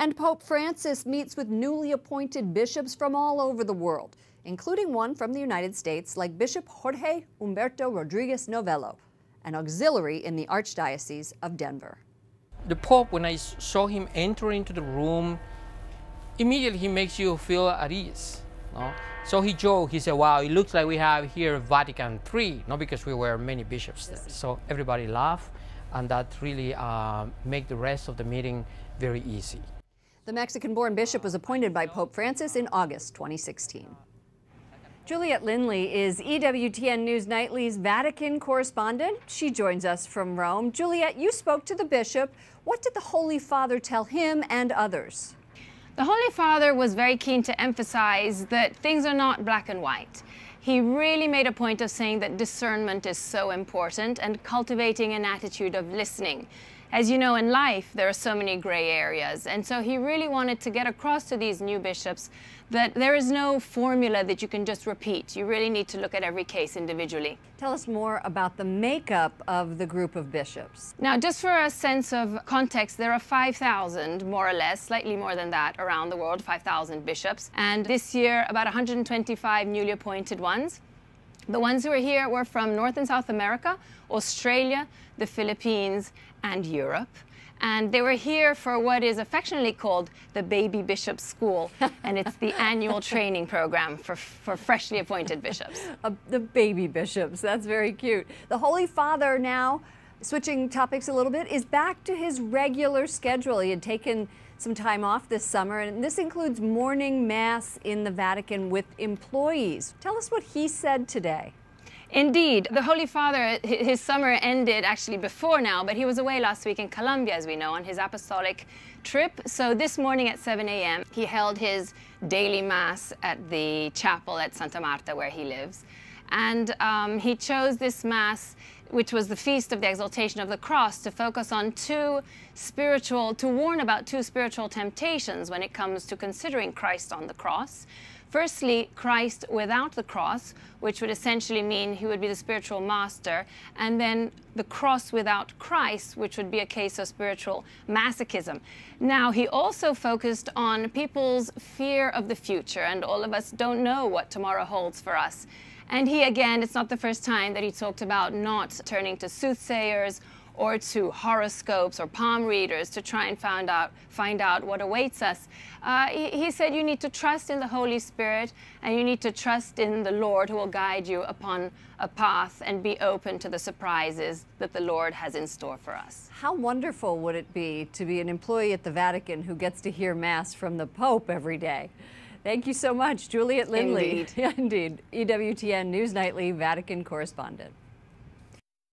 And Pope Francis meets with newly appointed bishops from all over the world, including one from the United States like Bishop Jorge Humberto Rodriguez Novello, an auxiliary in the Archdiocese of Denver. The Pope, when I saw him enter into the room, immediately he makes you feel at ease. No? So he joked, he said, wow, it looks like we have here Vatican III, not because we were many bishops there. So everybody laughed, and that really made the rest of the meeting very easy. The Mexican-born bishop was appointed by Pope Francis in August 2016. Juliet Linley is EWTN News Nightly's Vatican correspondent. She joins us from Rome. Juliet, you spoke to the bishop. What did the Holy Father tell him and others? The Holy Father was very keen to emphasize that things are not black and white. He really made a point of saying that discernment is so important and cultivating an attitude of listening. As you know, in life, there are so many gray areas, and so he really wanted to get across to these new bishops that there is no formula that you can just repeat. You really need to look at every case individually. Tell us more about the makeup of the group of bishops. Now, just for a sense of context, there are 5,000, more or less, slightly more than that, around the world, 5,000 bishops. And this year, about 125 newly appointed ones. The ones who are here were from North and South America, Australia, the Philippines, and Europe. And they were here for what is affectionately called the Baby Bishop School, and it's the annual training program for freshly appointed bishops. The baby bishops, that's very cute. The Holy Father now, switching topics a little bit, is back to his regular schedule. He had taken some time off this summer, and this includes morning mass in the Vatican with employees. Tell us what he said today. Indeed. The Holy Father, his summer ended actually before now, but he was away last week in Colombia, as we know, on his apostolic trip. So this morning at 7 a.m., he held his daily mass at the chapel at Santa Marta, where he lives. And he chose this mass, which was the Feast of the Exaltation of the Cross, to focus on to warn about two spiritual temptations when it comes to considering Christ on the cross. Firstly, Christ without the cross, which would essentially mean he would be the spiritual master, and then the cross without Christ, which would be a case of spiritual masochism. Now, he also focused on people's fear of the future, and all of us don't know what tomorrow holds for us. And he, again, it's not the first time that he talked about not turning to soothsayers or to horoscopes or palm readers to try and find out what awaits us. He said you need to trust in the Holy Spirit, and you need to trust in the Lord, who will guide you upon a path, and be open to the surprises that the Lord has in store for us. How wonderful would it be to be an employee at the Vatican who gets to hear Mass from the Pope every day? Thank you so much, Juliet Linley. Indeed. Indeed. EWTN News Nightly Vatican correspondent.